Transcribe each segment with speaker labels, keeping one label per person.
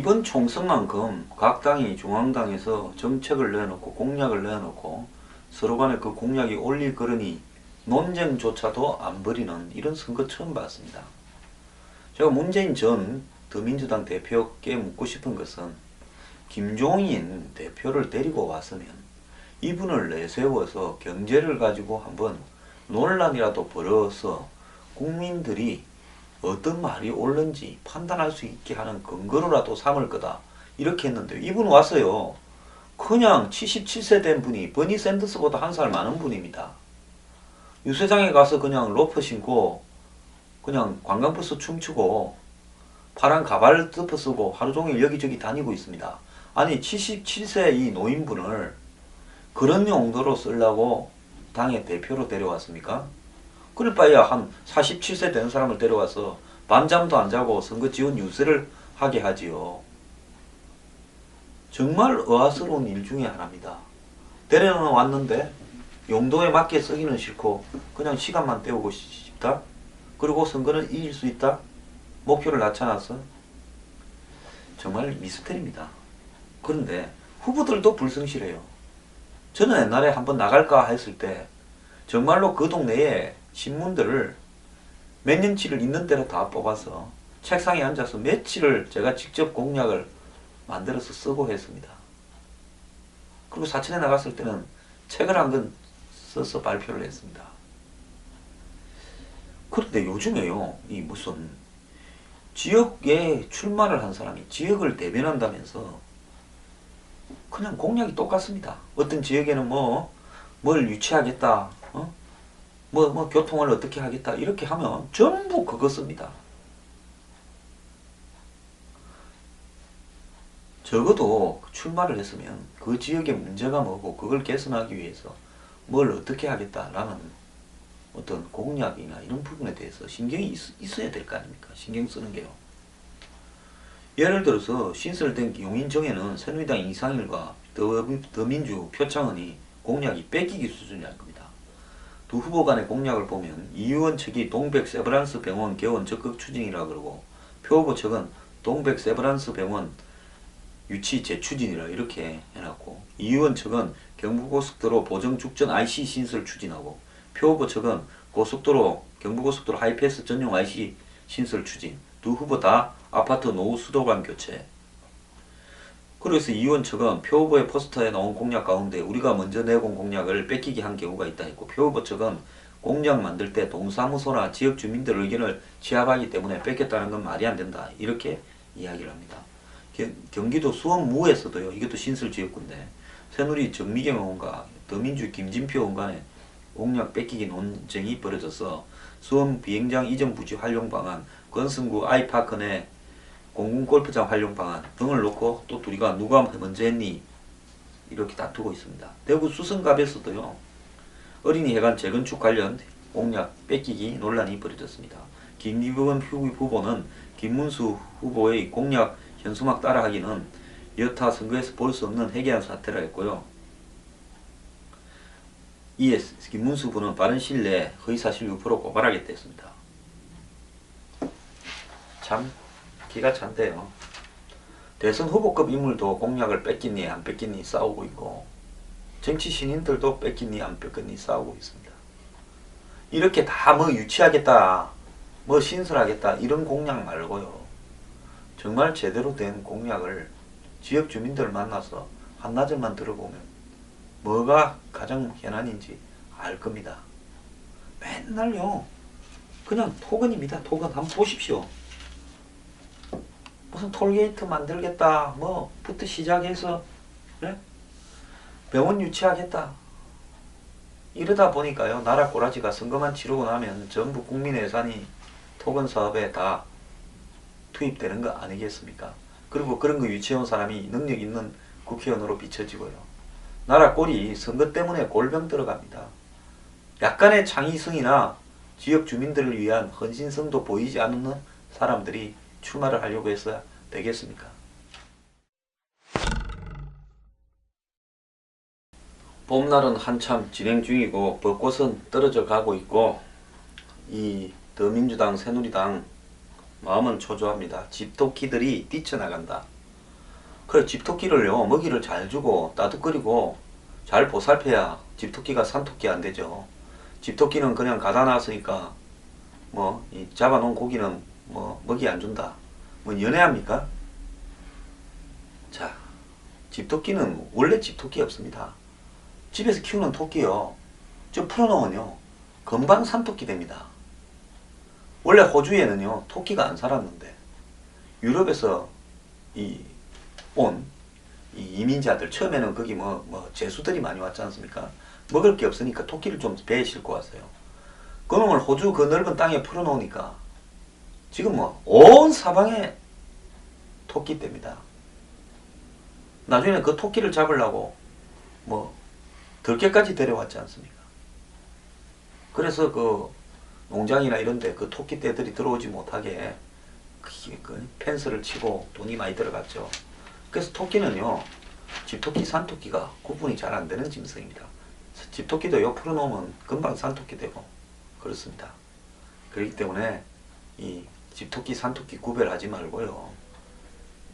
Speaker 1: 이번 총선만큼 각 당이 중앙당에서 정책을 내놓고 공약을 내놓고 서로 간에 그 공약이 올릴 거르니 논쟁조차도 안 벌이는 이런 선거 처음 봤습니다. 제가 문재인 전 더민주당 대표께 묻고 싶은 것은 김종인 대표를 데리고 왔으면 이분을 내세워서 경제를 가지고 한번 논란이라도 벌여서 국민들이 어떤 말이 옳은지 판단할 수 있게 하는 근거로라도 삼을 거다 이렇게 했는데 이분 왔어요. 그냥 77세 된 분이 버니 샌더스보다 한 살 많은 분입니다. 유세장에 가서 그냥 로퍼 신고 그냥 관광버스 춤추고 파란 가발 덮어 쓰고 하루 종일 여기저기 다니고 있습니다. 아니 77세 이 노인분을 그런 용도로 쓰려고 당의 대표로 데려왔습니까? 그럴 바에야 한 47세 되는 사람을 데려와서 밤잠도 안 자고 선거 지원 유세를 하게 하지요. 정말 의아스러운 일 중에 하나입니다. 데려왔는데 용도에 맞게 쓰기는 싫고 그냥 시간만 때우고 싶다? 그리고 선거는 이길 수 있다? 목표를 낮춰놨어? 정말 미스터리입니다. 그런데 후보들도 불성실해요. 저는 옛날에 한번 나갈까 했을 때 정말로 그 동네에 신문들을 몇 년치를 있는 대로 다 뽑아서 책상에 앉아서 며칠을 제가 직접 공약을 만들어서 쓰고 했습니다. 그리고 사천에 나갔을 때는 책을 한 권 써서 발표를 했습니다. 그런데 요즘에요, 이 무슨 지역에 출마를 한 사람이 지역을 대변한다면서 그냥 공약이 똑같습니다. 어떤 지역에는 뭘 유치하겠다, 교통을 어떻게 하겠다 이렇게 하면 전부 그거 씁니다. 적어도 출마를 했으면 그 지역의 문제가 뭐고 그걸 개선하기 위해서 뭘 어떻게 하겠다라는 어떤 공약이나 이런 부분에 대해서 신경이 있어야 될 거 아닙니까? 신경 쓰는 게요. 예를 들어서 신설된 용인정에는 새누리당 이상일과 더민주 표창원이 공약이 뺏기기 수준이랄 겁니다. 두 후보 간의 공약을 보면 이 의원 측이 동백 세브란스 병원 개원 적극 추진이라 그러고 표 후보 측은 동백 세브란스 병원 유치 재추진이라 이렇게 해놨고 이 의원 측은 경부고속도로 보정죽전 IC 신설 추진하고 표 후보 측은 경부고속도로 하이패스 전용 IC 신설 추진. 두 후보 다 아파트 노후 수도관 교체. 그래서 이 의원 측은 표 후보의 포스터에 나온 공약 가운데 우리가 먼저 내건 공약을 뺏기게 한 경우가 있다 했고 표 후보 측은 공약 만들 때 동사무소나 지역 주민들 의견을 취합하기 때문에 뺏겼다는 건 말이 안 된다. 이렇게 이야기를 합니다. 경기도 수원무에서도요. 이것도 신설 지역구인데 새누리 정미경 의원과 더민주 김진표 의원 간에 공약 뺏기기 논쟁이 벌어져서 수원 비행장 이전 부지 활용 방안, 건성구 아이파크 내 공군골프장 활용 방안 등을 놓고 또 둘이가 누가 먼저 했니 이렇게 다투고 있습니다. 대구 수성갑에서도요. 어린이 해관 재건축 관련 공약 뺏기기 논란이 벌어졌습니다. 김기범 후보는 김문수 후보의 공약 현수막 따라하기는 여타 선거에서 볼 수 없는 해괴한 사태라 했고요. 이에 김문수 후보는 빠른 시일 내에 허위사실 유포로 고발하겠다 했습니다. 참 기가 찬데요. 대선 후보급 인물도 공약을 뺏기니 안 뺏기니 싸우고 있고 정치 신인들도 뺏기니 안 뺏기니 싸우고 있습니다. 이렇게 다 유치하겠다 신설하겠다 이런 공약 말고요. 정말 제대로 된 공약을 지역 주민들을 만나서 한나절만 들어보면 뭐가 가장 현안인지 알 겁니다. 맨날요 그냥 토건입니다. 토건 한번 보십시오. 무슨 톨게이트 만들겠다 부터 시작해서 그래? 병원 유치하겠다 이러다 보니까요 나라 꼬라지가 선거만 치르고 나면 전부 국민의 예산이 토건 사업에 다 투입되는 거 아니겠습니까? 그리고 그런 거 유치해온 사람이 능력 있는 국회의원으로 비춰지고요. 나라 꼴이 선거 때문에 골병 들어갑니다. 약간의 창의성이나 지역 주민들을 위한 헌신성도 보이지 않는 사람들이 출마를 하려고 해서야 되겠습니까? 봄날은 한참 진행 중이고 벚꽃은 떨어져 가고 있고 이 더민주당 새누리당 마음은 초조합니다. 집토끼들이 뛰쳐나간다. 그래, 집토끼를요, 먹이를 잘 주고 따뜻거리고 잘 보살펴야 집토끼가 산토끼 안 되죠. 집토끼는 그냥 가다 놨으니까 뭐 이 잡아놓은 고기는 뭐 먹이 안 준다, 뭐 연애합니까? 자, 집토끼는 원래 집토끼 없습니다. 집에서 키우는 토끼요, 좀 풀어놓으면요 금방 산토끼 됩니다. 원래 호주에는요 토끼가 안 살았는데 유럽에서 온 이민자들, 처음에는 거기 뭐 제수들이 많이 왔지 않습니까? 먹을 게 없으니까 토끼를 좀 배에 싣고 왔어요. 그놈을 호주 그 넓은 땅에 풀어놓으니까 지금 뭐 온 사방에 토끼 떼입니다. 나중에는 그 토끼를 잡으려고 뭐 들개까지 데려왔지 않습니까? 그래서 그 농장이나 이런데 그 토끼 떼들이 들어오지 못하게 그 펜스를 치고 돈이 많이 들어갔죠. 그래서 토끼는요, 집토끼, 산토끼가 구분이 잘 안 되는 짐승입니다. 집토끼도 요 풀어놓으면 금방 산토끼 되고 그렇습니다. 그렇기 때문에 이 집토끼, 산토끼 구별하지 말고요,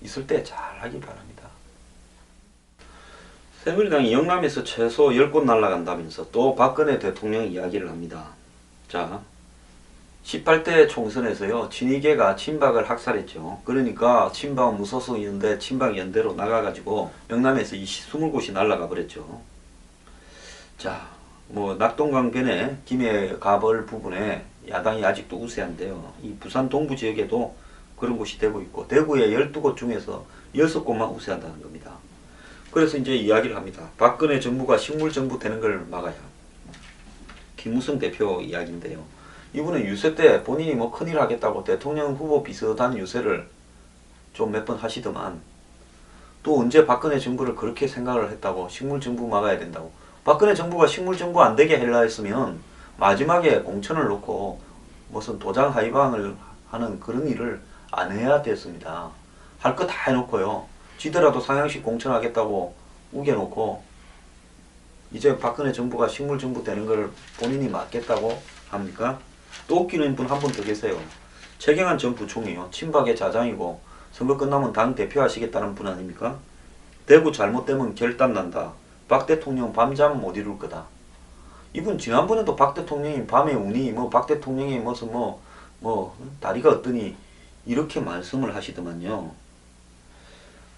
Speaker 1: 있을 때 잘 하길 바랍니다. 새누리당이 영남에서 최소 10곳 날아간다면서 또 박근혜 대통령 이야기를 합니다. 자, 18대 총선에서요, 친이계가 친박을 학살했죠. 그러니까 친박 무소속 연대, 친박 연대로 나가가지고 영남에서 20곳이 날아가 버렸죠. 자, 뭐 낙동강변에 김해 가벌 부분에 야당이 아직도 우세한데요. 이 부산 동부 지역에도 그런 곳이 되고 있고, 대구의 12곳 중에서 6곳만 우세한다는 겁니다. 그래서 이제 이야기를 합니다. 박근혜 정부가 식물정부 되는 걸 막아야. 김무성 대표 이야기인데요. 이분은 유세 때 본인이 뭐 큰일 하겠다고 대통령 후보 비슷한 유세를 좀 몇 번 하시더만, 또 언제 박근혜 정부를 그렇게 생각을 했다고 식물정부 막아야 된다고. 박근혜 정부가 식물정부 안 되게 하려 했으면 마지막에 공천을 놓고 무슨 도장 하이방을 하는 그런 일을 안 해야 됐습니다. 할 거 다 해놓고요, 지더라도 상향식 공천하겠다고 우겨놓고 이제 박근혜 정부가 식물정부 되는 걸 본인이 막겠다고 합니까? 또 웃기는 분 한 분 더 계세요. 최경환 전 부총리요, 친박의 자장이고 선거 끝나면 당 대표 하시겠다는 분 아닙니까? 대구 잘못되면 결단 난다, 박 대통령 밤잠 못 이룰 거다. 이분 지난번에도 박 대통령이 밤에 우니 뭐 박 대통령이 무슨 뭐 다리가 어떠니 이렇게 말씀을 하시더만요.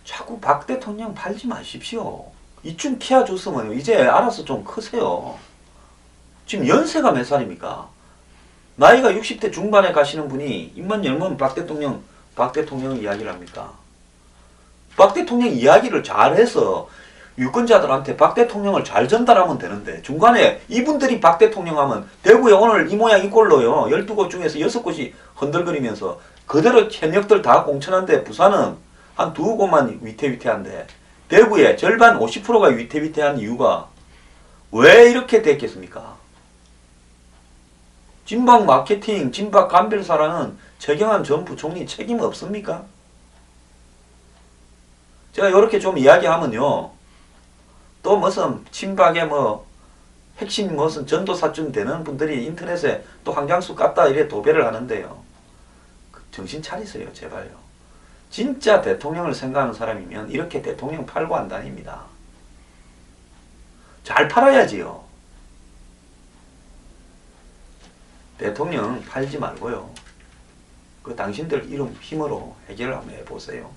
Speaker 1: 자꾸 박 대통령 팔지 마십시오. 이쯤 키워줬으면 이제 알아서 좀 크세요. 지금 연세가 몇 살입니까? 나이가 60대 중반에 가시는 분이 입만 열면 박 대통령 이야기를 합니까? 박 대통령 이야기를 잘해서 유권자들한테 박 대통령을 잘 전달하면 되는데, 중간에 이분들이 박 대통령 하면 대구에 오늘 이 모양 이 꼴로요 12곳 중에서 6곳이 흔들거리면서 그대로 현역들 다 공천한데 부산은 한 2곳만 위태위태한데 대구에 절반 50%가 위태위태한 이유가 왜 이렇게 됐겠습니까? 진박 마케팅, 진박 감별사라는 최경환 전 부총리 책임 없습니까? 제가 이렇게 좀 이야기하면요, 또 무슨 친박의 뭐 핵심 무슨 전도사쯤 되는 분들이 인터넷에 또 한장수 깠다 이래 도배를 하는데요. 정신 차리세요, 제발요. 진짜 대통령을 생각하는 사람이면 이렇게 대통령 팔고 안 다닙니다. 잘 팔아야지요. 대통령 팔지 말고요, 그 당신들 이름 힘으로 해결을 한번 해보세요.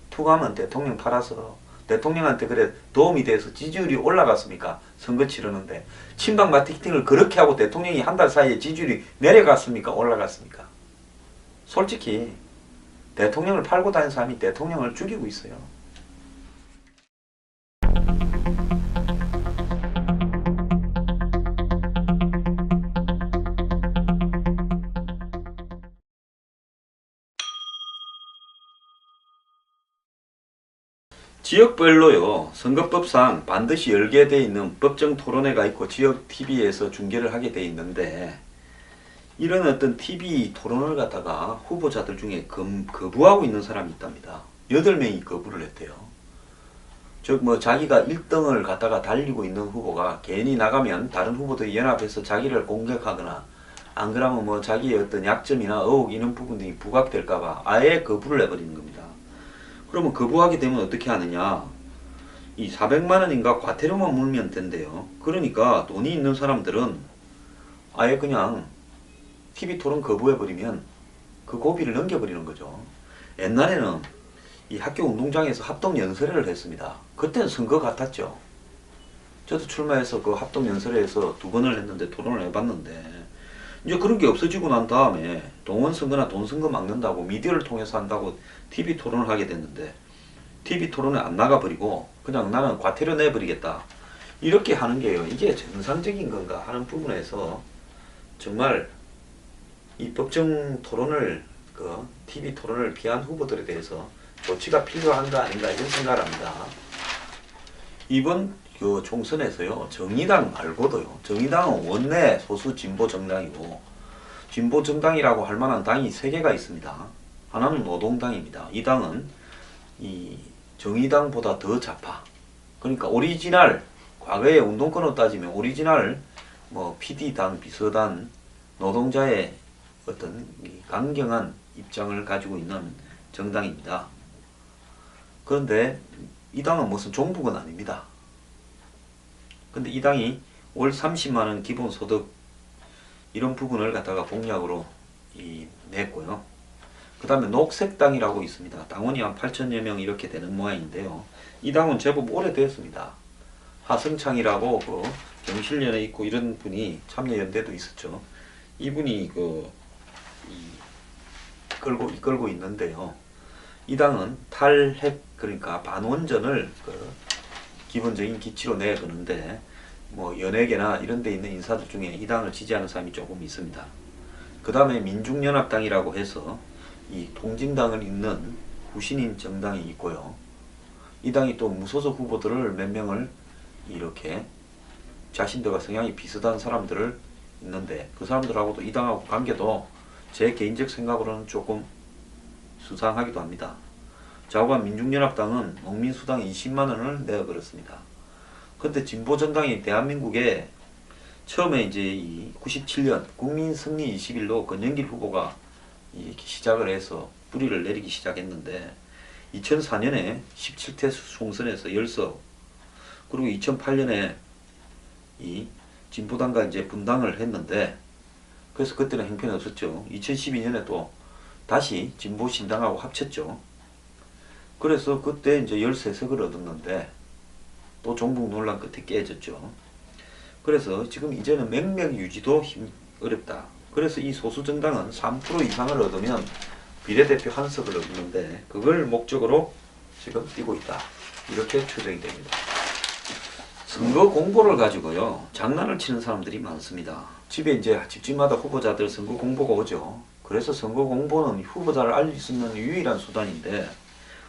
Speaker 1: 투가하면 대통령 팔아서 대통령한테 그래 도움이 돼서 지지율이 올라갔습니까? 선거 치르는데 친박 마케팅을 그렇게 하고 대통령이 한 달 사이에 지지율이 내려갔습니까? 올라갔습니까? 솔직히 대통령을 팔고 다니는 사람이 대통령을 죽이고 있어요. 지역별로요, 선거법상 반드시 열게 돼 있는 법정 토론회가 있고 지역 TV에서 중계를 하게 돼 있는데, 이런 어떤 TV 토론을 갖다가 후보자들 중에 거부하고 있는 사람이 있답니다. 8명이 거부를 했대요. 즉 뭐 자기가 1등을 갖다가 달리고 있는 후보가 괜히 나가면 다른 후보들이 연합해서 자기를 공격하거나 안 그러면 뭐 자기의 어떤 약점이나 의혹 이런 부분들이 부각될까봐 아예 거부를 해버리는 겁니다. 그러면 거부하게 되면 어떻게 하느냐? 이 400만 원인가 과태료만 물면 된대요. 그러니까 돈이 있는 사람들은 아예 그냥 TV 토론 거부해버리면 그 고비를 넘겨버리는 거죠. 옛날에는 이 학교 운동장에서 합동 연설회를 했습니다. 그때는 선거 같았죠. 저도 출마해서 그 합동 연설회에서 2번을 했는데 토론을 해봤는데 이제 그런 게 없어지고 난 다음에 동원 선거나 돈 선거 막는다고 미디어를 통해서 한다고 TV 토론을 하게 됐는데 TV 토론에 안 나가버리고 그냥 나는 과태료 내버리겠다 이렇게 하는 게요. 이게 정상적인 건가 하는 부분에서 정말 이 법정 토론을 그 TV 토론을 피한 후보들에 대해서 조치가 필요한가 아닌가 이런 생각을 합니다. 이번 그 총선에서요 정의당 말고도요 정의당은 원내 소수 진보 정당이고 진보 정당이라고 할 만한 당이 3개가 있습니다. 하나는 노동당입니다. 이 당은 이 정의당보다 더 좌파. 그러니까 오리지널 과거의 운동권으로 따지면 오리지널 뭐 PD당 비서단 노동자의 어떤 강경한 입장을 가지고 있는 정당입니다. 그런데 이 당은 무슨 종북은 아닙니다. 근데 이 당이 월 30만원 기본소득 이런 부분을 갖다가 공약으로 냈고요. 그 다음에 녹색당이라고 있습니다. 당원이 한 8천여 명 이렇게 되는 모양인데요. 이 당은 제법 오래됐습니다. 하승창이라고 그 경실련에 있고 이런 분이 참여연대도 있었죠. 이분이 이끌고 있는데요. 이 당은 탈핵 그러니까 반원전을 기본적인 기치로 내거는데 뭐 연예계나 이런 데 있는 인사들 중에 이 당을 지지하는 사람이 조금 있습니다. 그 다음에 민중연합당이라고 해서 이 통진당을 잇는 후신인 정당이 있고요. 이 당이 또 무소속 후보들을 몇 명을 이렇게 자신들과 성향이 비슷한 사람들을 있는데 그 사람들하고도 이 당하고 관계도 제 개인적 생각으로는 조금 수상하기도 합니다. 좌우한 민중연합당은 농민수당 20만원을 내어버렸습니다. 그런데 진보정당이 대한민국에 처음에 이제 이 97년 국민승리 21로 권영길 후보가 이렇게 시작을 해서 뿌리를 내리기 시작했는데 2004년에 17대 총선에서 10석 그리고 2008년에 이 진보당과 이제 분당을 했는데 그래서 그때는 형편이 없었죠. 2012년에 또 다시 진보신당하고 합쳤죠. 그래서 그때 이제 13석을 얻었는데 또 종북 논란 끝에 깨졌죠. 그래서 지금 이제는 맹맥 유지도 어렵다. 그래서 이 소수정당은 3% 이상을 얻으면 비례대표 1석을 얻는데 그걸 목적으로 지금 뛰고 있다. 이렇게 추정이 됩니다. 선거 공보를 가지고요 장난을 치는 사람들이 많습니다. 집에 이제 집집마다 후보자들 선거 공보가 오죠. 그래서 선거 공보는 후보자를 알릴 수 있는 유일한 수단인데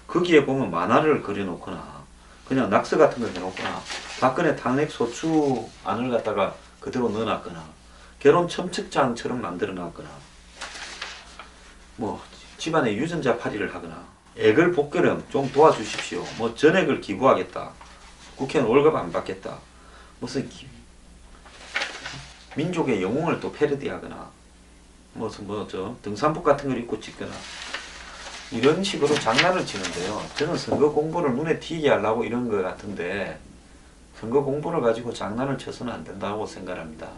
Speaker 1: 거기에 보면 만화를 그려놓거나 그냥 낙서 같은 걸 해놓거나 박근혜 탄핵 소추안을 갖다가 그대로 넣어놨거나 결혼 첨측장처럼 만들어놨거나 뭐 집안에 유전자 팔이를 하거나 애걸 복결은 좀 도와주십시오. 뭐 전액을 기부하겠다. 국회는 월급 안 받겠다. 무슨 민족의 영웅을 또 패러디하거나 무슨 등산복 같은 걸 입고 찍거나 이런 식으로 장난을 치는데요. 저는 선거 공보를 눈에 띄게 하려고 이런 것 같은데 선거 공보를 가지고 장난을 쳐서는 안 된다고 생각합니다.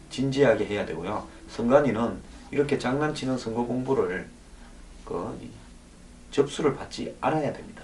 Speaker 1: 진지하게 해야 되고요. 선관위는 이렇게 장난치는 선거 공보를 접수를 받지 않아야 됩니다.